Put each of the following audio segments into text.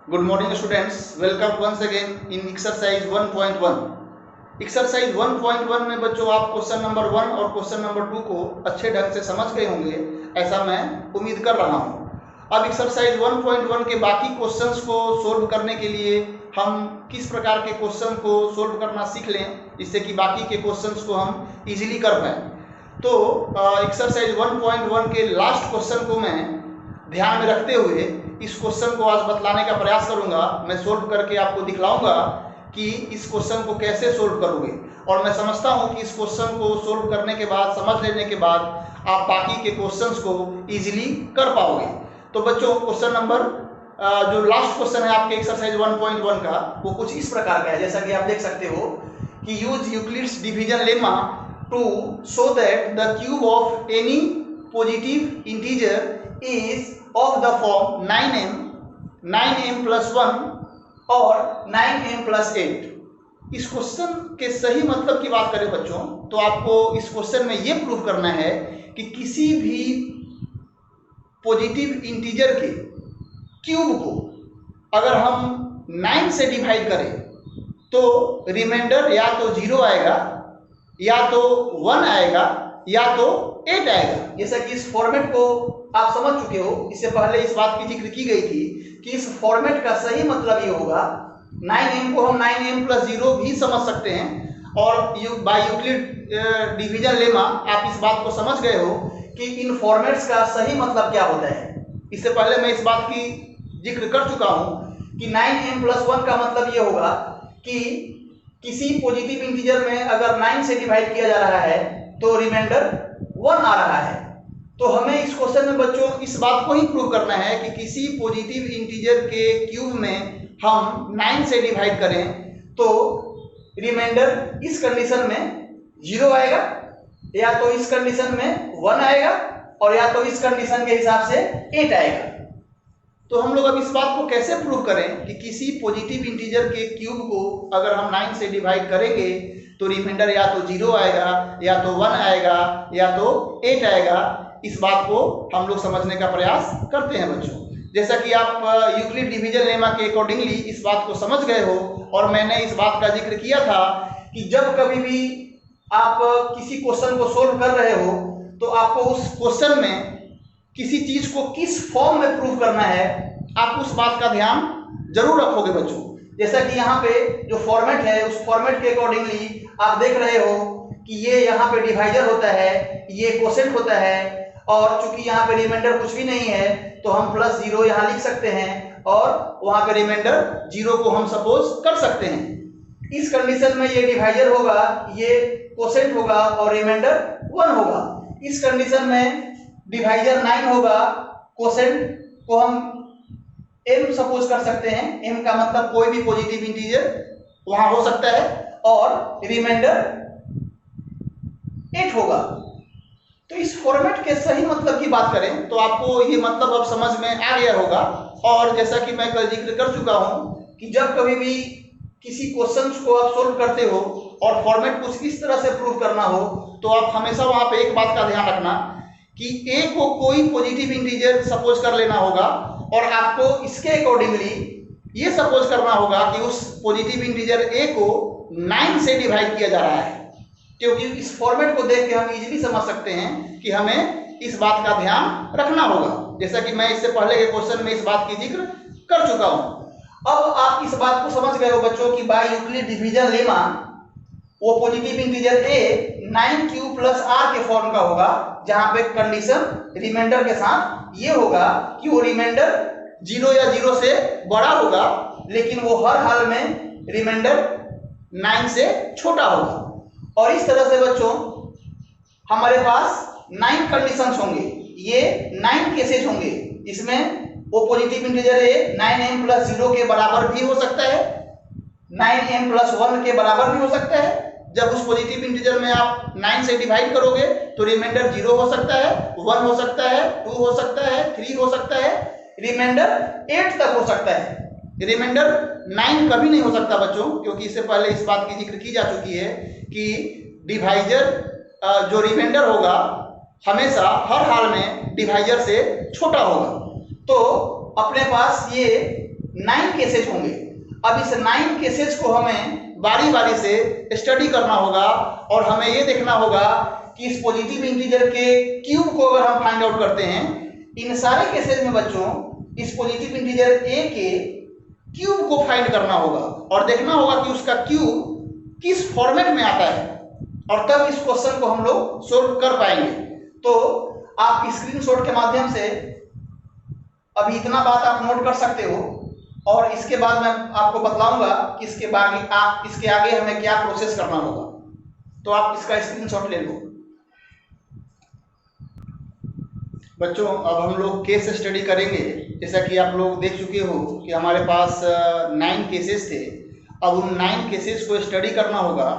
Good morning students, welcome once again in exercise 1.1. Exercise 1.1 में बच्चों आप क्वेश्चन नंबर 1 और क्वेश्चन नंबर 2 को अच्छे ढंग से समझ गए होंगे, ऐसा मैं उम्मीद कर रहा हूं। अब एक्सरसाइज 1.1 के बाकी क्वेश्चंस को सोल्व करने के लिए हम किस प्रकार के क्वेश्चन को सोल्व करना सीख लें, जिससे कि बाकी के क्वेश्चंस को हम इजीली कर पाएँ। तो एक्सरसाइज 1.1 के लास्ट क्वेश्चन को मैं ध्यान में रखते हुए इस क्वेश्चन को आज बतलाने का प्रयास करूंगा। मैं सोल्व करके आपको दिखलाऊंगा कि इस क्वेश्चन को कैसे सोल्व करोगे, और मैं समझता हूं कि इस क्वेश्चन को सोल्व करने के बाद, समझ लेने के बाद आप बाकी के क्वेश्चंस को इजीली कर पाओगे। तो बच्चों क्वेश्चन नंबर जो लास्ट क्वेश्चन है आपके एक्सरसाइज 1.1 का, वो कुछ इस प्रकार का है, जैसा कि आप देख सकते हो कि use Euclid's division lemma to show that the cube of any positive integer is of the form 9m plus 1 और 9m plus 8। इस क्वेश्चन के सही मतलब की बात करें बच्चों, तो आपको इस क्वेश्चन में ये प्रूव करना है कि किसी भी पॉजिटिव इंटीजर के क्यूब को अगर हम 9 से डिवाइड करें तो रिमाइंडर या तो 0 आएगा, या तो 1 आएगा, या तो 8 आएगा। जैसा कि इस फॉर्मेट को आप समझ चुके हो, इससे पहले इस बात की जिक्र की गई थी कि इस फॉर्मेट का सही मतलब ये होगा, 9m को हम 9m plus 0 भी समझ सकते हैं, और बाय यूक्लिड डिवीजन लेमा आप इस बात को समझ गए हो कि इन फॉर्मेट्स का सही मतलब क्या होता है। इससे पहले मैं इस बात की जिक्र कर चुका हूं कि 9m plus 1 का मतलब ये होगा कि किसी पॉजिटिव इंटीजर में अगर 9 से डिवाइड किया जा रहा है तो रिमाइंडर 1 आ रहा है। तो हमें इस क्वेश्चन में बच्चों इस बात को ही प्रूव करना है कि किसी पॉजिटिव इंटीजर के क्यूब में हम 9 से डिवाइड करें तो रिमाइंडर इस कंडीशन में 0 आएगा, या तो इस कंडीशन में 1 आएगा, और या तो इस कंडीशन के हिसाब से 8 आएगा। तो हम लोग अब इस बात को कैसे प्रूव करें कि किसी पॉजिटिव इंटीजर के क्यूब को अगर हम 9 से डिवाइड करेंगे तो रिमाइंडर या तो 0 आएगा, या तो 1 आएगा, या तो 8 आएगा। इस बात को हम लोग समझने का प्रयास करते हैं बच्चों। जैसा कि आप यूक्लिड डिवीजन लेमा के अकॉर्डिंगली इस बात को समझ गए हो, और मैंने इस बात का जिक्र किया था कि जब कभी भी आप किसी क्वेश्चन को सोल्व कर रहे हो तो आपको उस क्वेश्चन में किसी चीज को किस फॉर्म में प्रूव करना है, आप उस बात का ध्यान जरूर रखोगे बच्चों। जैसा कि यहाँ पे जो फॉर्मेट है, उस फॉर्मेट के अकॉर्डिंगली आप देख रहे हो कि ये यहाँ पे डिवाइजर होता है, ये कोसेंट होता है, और चूंकि यहाँ पे रिमाइंडर कुछ भी नहीं है तो हम प्लस 0 यहाँ लिख सकते हैं, और वहां पे रिमाइंडर 0 को हम सपोज कर सकते हैं। इस कंडीशन में ये डिवाइजर होगा, ये कोसेंट होगा, और रिमाइंडर 1 होगा। इस कंडीशन में डिवाइजर 9 होगा, कोसेंट को हम m सपोज कर सकते हैं, m का मतलब कोई भी पॉजिटिव इंटीजर वहां हो सकता है, और रिमाइंडर 8 होगा। तो इस फॉर्मेट के सही मतलब की बात करें तो आपको ये मतलब अब समझ में आ गया होगा। और जैसा कि मैं कल जिक्र कर चुका हूं कि जब कभी भी किसी क्वेश्चंस को आप सोल्व करते हो और फॉर्मेट कुछ इस तरह से प्रूव करना हो, तो आप हमेशा वहां पे एक बात का ध्यान रखना कि a को कोई पॉजिटिव इंटीजर सपोज कर लेना होगा, और आपको इसके अकॉर्डिंगली ये सपोज करना होगा कि उस पॉजिटिव इंटीजर a को 9 से डिवाइड किया जा रहा है। क्योंकि इस फॉर्मेट को देख के हम इजीली समझ सकते हैं कि हमें इस बात का ध्यान रखना होगा, जैसा कि मैं इससे पहले के क्वेश्चन में इस बात की जिक्र कर चुका हूं। अब आप इस बात को समझ गए हो बच्चों कि बाय यूक्लिड डिवीजन लेमा वो positive integer a 9q plus r के फॉर्म का होगा, जहां पे कंडीशन रिमाइंडर के साथ ये होगा कि वो रिमाइंडर 0 या 0 से बड़ा होगा, लेकिन वो हर हाल में रिमाइंडर 9 से छोटा होगा। और इस तरह से बच्चों हमारे पास 9 कंडीशंस होंगे, ये 9 केसेस होंगे। इसमें वो पॉजिटिव इंटीजर है 9m plus 0 के बराबर भी हो सकता है, 9m plus 1 के बराबर भी हो सकता है। जब उस पॉजिटिव इंटीजर में आप 9 से डिवाइड करोगे तो रिमाइंडर 0 हो सकता है, 1 हो सकता है, 2 हो सकता है, 3 हो सकता है, रिमाइंडर 8 तक हो सकता है। रिमाइंडर 9 कभी नहीं हो सकता बच्चों, क्योंकि इससे पहले इस बात की जिक्र की जा चुकी है कि डिवाइजर जो रिमाइंडर होगा हमेशा हर हाल में डिवाइजर से छोटा होगा। तो अपने पास ये 9 केसेज होंगे। अब इस 9 केसेज को हमें बारी बारी से स्टडी करना होगा और हमें ये देखना होगा कि इस पॉजिटिव इंटीजर के क्यूब को अगर हम फाइंड आउट करते हैं, इन सारे केसेज में बच्चों इस पॉजिटिव इंटीजर a के क्यूब को फाइंड करना होगा और देखना होगा कि उसका क्यूब किस फॉर्मेट में आता है, और तब इस क्वेश्चन को हम लोग सोल्व कर पाएंगे। तो आप स्क्रीनशॉट के माध्यम से अभी इतना बात आप नोट कर सकते हो और इसके बाद मैं आपको बतलाऊंगा कि इसके आगे हमें क्या प्रोसेस करना होगा। तो आप इसका स्क्रीनशॉट ले लो। बच्चों अब हम लोग केस स्टडी करेंगे। जैसा कि आप लोग देख चुके हो कि हमारे पास 9 केसेस थे। अब उन 9 केसेस को स्टडी करना होगा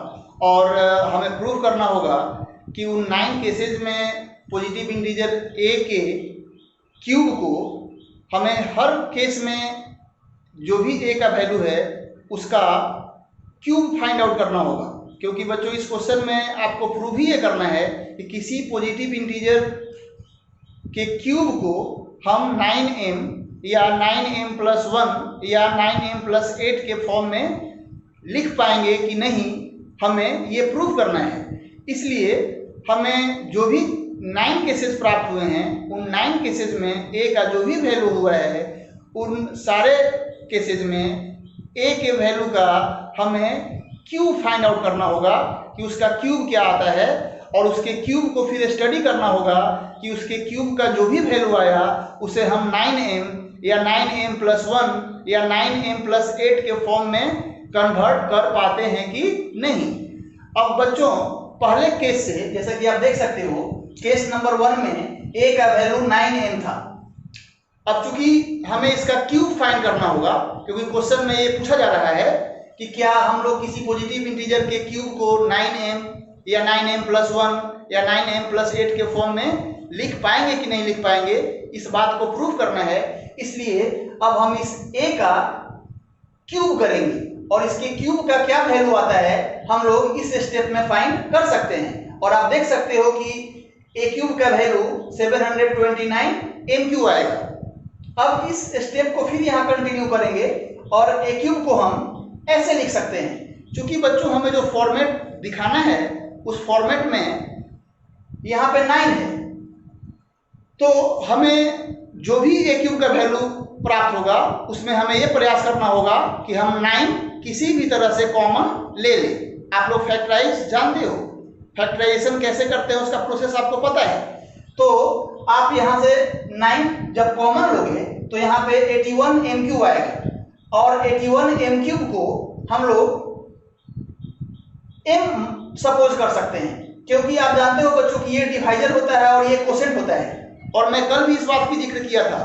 और हमें प्रूव करना होगा कि उन 9 केसेस में पॉजिटिव इंटीजर a के क्यूब को हमें हर केस में जो भी a का वैल्यू है उसका क्यूब फाइंड आउट करना होगा। क्योंकि बच्चों इस क्वेश्चन में आपको प्रूव ही ये करना है कि किसी पॉजिटिव इंटीजर के क्यूब को हम 9m या 9m+1 या 9m+8 के फॉर्म में लिख पाएंगे कि नहीं, हमें ये प्रूव करना है। इसलिए हमें जो भी 9 केसेस प्राप्त हुए हैं उन 9 केसेस में a का जो भी वैल्यू हुआ है उन सारे केसेस में a के वैल्यू का हमें क्यूब फाइंड आउट करना होगा कि उसका क्यूब क्या आता है, और उसके क्यूब को फिर स्टडी करना होगा कि उसके क्यूब का जो भी वैल्यू आया उसे हम 9m या 9m+1 या 9m+8 के फॉर्म में कन्वर्ट कर पाते हैं कि नहीं। अब बच्चों पहले केस से जैसा कि आप देख सकते हो, केस नंबर 1 में a का वैल्यू 9m था। अब चूंकि हमें इसका क्यूब फाइंड करना होगा, क्योंकि क्वेश्चन में ये पूछा जा रहा है कि क्या हम लोग किसी पॉजिटिव इंटीजर के क्यूब को 9m या 9m+1 या 9m+8 के फॉर्म में लिख पाएंगे कि नहीं लिख पाएंगे, इस बात को प्रूव करना है। इसलिए अब हम इस a का क्यूब करेंगे और इसके क्यूब का क्या वैल्यू आता है हम लोग इस स्टेप में फाइंड कर सकते हैं। और आप देख सकते हो कि a क्यूब का वैल्यू 729 m³ आएगा। अब इस स्टेप को फिर यहाँ कंटिन्यू करेंगे और a क्यूब को हम ऐसे लिख सकते हैं। क्योंकि बच्चों हमें जो फॉर्मेट दिखाना है उस फॉर्मेट में यहाँ पे 9 है, तो हमें जो भी a क्यूब का वैल्यू प्राप्त होगा उसमें हमें ये प्रयास करना होगा कि हम 9 किसी भी तरह से कॉमन ले लें। आप लोग फैक्टराइज जानते हो, फैक्टराइजेशन कैसे करते हैं उसका प्रोसेस आपको पता है। तो आप यहाँ से 9 जब कॉमन लोगे तो यहाँ पे 81 m³ आएगा और 81 m³ को हम लोग m सपोज कर सकते हैं, क्योंकि आप जानते हो बच्चों कि ये डिवाइजर होता है और ये कोसेंट होता है। और मैं कल भी इस बात की जिक्र किया था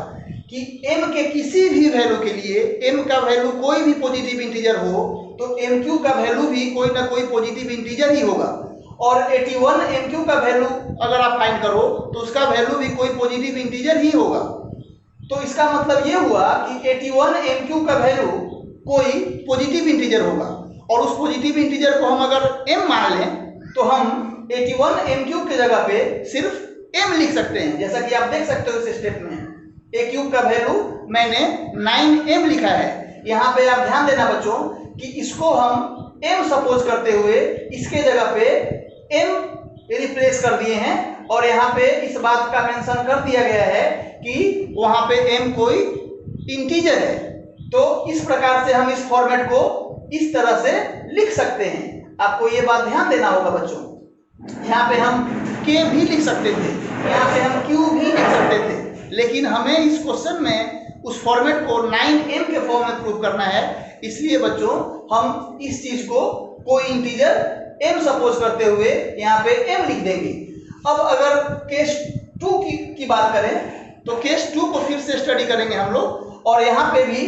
कि m के किसी भी वैल्यू के लिए, m का वैल्यू कोई भी पॉजिटिव इंटीजर हो तो m³ का वैल्यू भी कोई ना कोई पॉजिटिव इंटीजर ही होगा। और 81 m³ का वैल्यू अगर आप फाइंड करो तो उसका वैल्यू भी कोई पॉजिटिव इंटीजर ही होगा। तो इसका मतलब ये हुआ कि 81 m³ का वैल्यू कोई पॉजिटिव इंटीजर होगा, और उस पॉजिटिव इंटीजर को हम अगर m मान लें तो हम 81 m³ की जगह पे सिर्फ m लिख सकते हैं। जैसा कि आप देख सकते हो इस स्टेप में a³ का वैल्यू मैंने 9m लिखा है। यहाँ पे आप ध्यान देना बच्चों कि इसको हम m सपोज करते हुए इसके जगह पे m रिप्लेस कर दिए हैं, और यहाँ पे इस बात का मेंशन कर दिया गया है कि वहां पे m कोई इंटीजर है। तो इस प्रकार से हम इस फॉर्मेट को इस तरह से लिख सकते हैं। आपको ये बात ध्यान देना होगा बच्चों। यहाँ पे हम k भी लिख सकते थे, यहाँ पे हम q भी लिख सकते थे, लेकिन हमें इस क्वेश्चन में उस फॉर्मेट को 9m के फॉर्म में प्रूव करना है। इसलिए बच्चों हम इस चीज को कोई इंटीजर m सपोज करते हुए यहाँ पे m लिख देंगे। अब अगर केस 2 की बात करें तो केस 2 को फिर से स्टडी करेंगे हम लोग, और यहाँ पे भी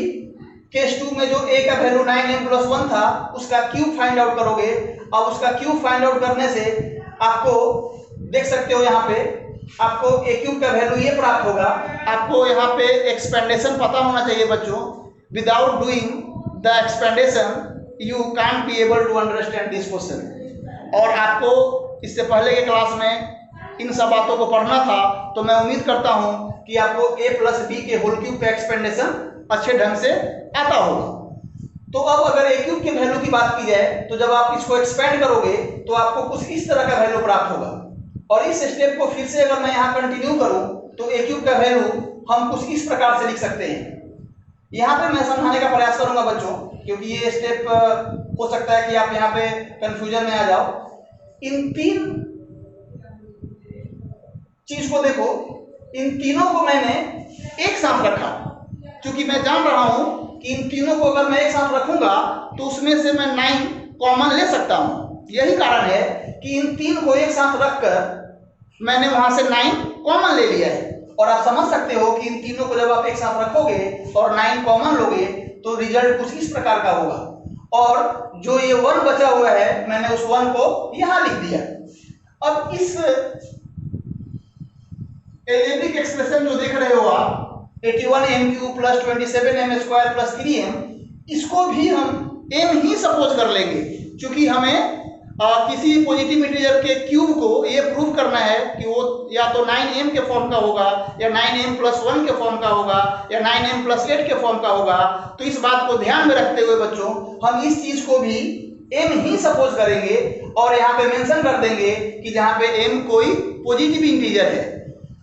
केस 2 में जो a का वैल्यू 9m+1 था उसका क्यूब फाइंड आउट करोगे। अब उसका क्यूब फाइंड आउट करने से आपको देख सकते हो यहाँ पे आपको a³ का वैल्यू ये प्राप्त होगा। आपको यहाँ पे एक्सपेंडेशन पता होना चाहिए बच्चों। Without doing the expansion you can't be able to understand this question. और आपको इससे पहले के क्लास में इन सब बातों को पढ़ना था, तो मैं उम्मीद करता हूँ कि आपको a + b के होल क्यूब का एक्सपेंडेशन अच्छे ढंग से आता होगा। तो अब अगर ए क्यूब के वैल्यू की बात की जाए तो जब आप इसको एक्सपेंड करोगे तो आपको कुछ इस तरह का वैल्यू प्राप्त होगा। और इस स्टेप को फिर से अगर मैं यहाँ कंटिन्यू करूँ तो ए क्यूब का वैल्यू हम कुछ इस प्रकार से लिख सकते हैं। यहाँ पे मैं समझाने का प्रयास करूंगा बच्चों, क्योंकि ये स्टेप हो सकता है कि आप यहाँ पे कंफ्यूजन में आ जाओ। इन तीन चीज को देखो, इन तीनों को मैंने एक साथ रखा, क्योंकि मैं जान रहा हूं कि इन तीनों को अगर मैं एक साथ रखूंगा तो उसमें से मैं 9 कॉमन ले सकता हूं। यही कारण है कि इन तीन को एक साथ रखकर मैंने वहां से 9 कॉमन ले लिया है। और आप समझ सकते हो कि इन तीनों को जब आप एक साथ रखोगे और 9 कॉमन लोगे तो रिजल्ट कुछ इस प्रकार का होगा। और जो ये 1 बचा हुआ है मैंने उस 1 को यहां लिख दिया। अब इस एलजेब्रिक एक्सप्रेशन जो देख रहे हो आप 81m³ plus 27m² plus 3m, इसको भी हम m ही सपोज कर लेंगे, क्योंकि हमें किसी पॉजिटिव इंटीजर के क्यूब को ये प्रूव करना है कि वो या तो 9m के फॉर्म का होगा या 9m प्लस 1 के फॉर्म का होगा या 9m प्लस 8 के फॉर्म का होगा। तो इस बात को ध्यान में रखते हुए बच्चों हम इस चीज को भी m ही सपोज करेंगे और यहाँ पे मेंशन कर देंगे कि जहाँ पे m कोई पॉजिटिव इंटीजर है।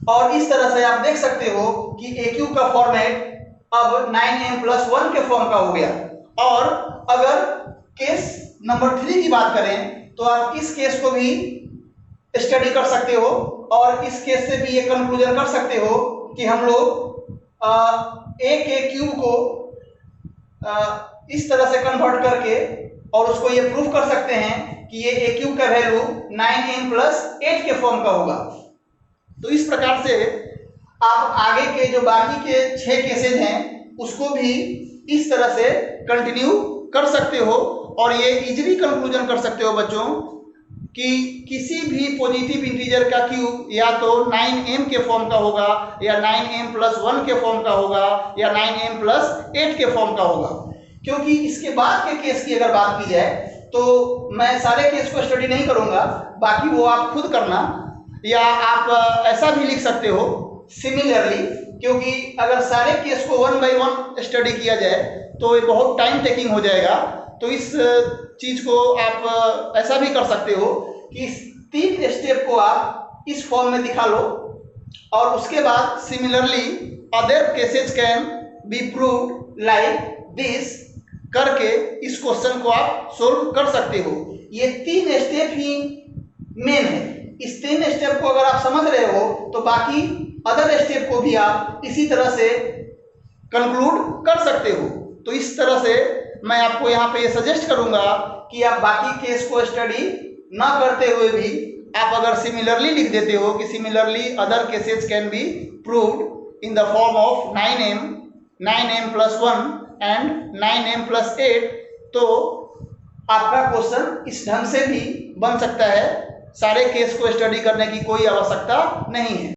और इस तरह से आप देख सकते हो कि ए क्यूब का फॉर्मेट अब 9m प्लस 1 के फॉर्म का हो गया। और अगर केस नंबर 3 की बात करें तो आप इस केस को भी स्टडी कर सकते हो और इस केस से भी ये कंक्लूजन कर सकते हो कि हम लोग ए के क्यूब को इस तरह से कन्वर्ट करके और उसको ये प्रूव कर सकते हैं कि ये ए क्यूब का वैल्यू 9m प्लस 8 के फॉर्म का होगा। तो इस प्रकार से आप आगे के जो बाकी के 6 केसेज हैं उसको भी इस तरह से कंटिन्यू कर सकते हो और ये इजीली कंक्लूजन कर सकते हो बच्चों कि किसी भी पॉजिटिव इंटीजर का क्यूब या तो 9m के फॉर्म का होगा या 9m प्लस 1 के फॉर्म का होगा या 9m प्लस 8 के फॉर्म का होगा। क्योंकि इसके बाद के केस की अगर बात की जाए तो मैं सारे केस को स्टडी नहीं करूंगा, बाकी वो आप खुद करना, या आप ऐसा भी लिख सकते हो सिमिलरली, क्योंकि अगर सारे केस को 1 बाय 1 स्टडी किया जाए तो ये बहुत टाइम टेकिंग हो जाएगा। तो इस चीज को आप ऐसा भी कर सकते हो कि इस 3 स्टेप को आप इस फॉर्म में दिखा लो और उसके बाद similarly other cases can be proved like this करके इस क्वेश्चन को आप सोल्व कर सकते हो। ये 3 स्टेप ही मेन है। इस 3 स्टेप को अगर आप समझ रहे हो तो बाकी अदर स्टेप को भी आप इसी तरह से कंक्लूड कर सकते हो। तो इस तरह से मैं आपको यहाँ पे ये सजेस्ट करूंगा कि आप बाकी केस को स्टडी ना करते हुए भी आप अगर सिमिलरली लिख देते हो कि similarly other cases can be proved in the form of 9m plus 1 and 9m plus 8, तो आपका क्वेश्चन इस ढंग से भी बन सकता है। सारे केस को स्टडी करने की कोई आवश्यकता नहीं है।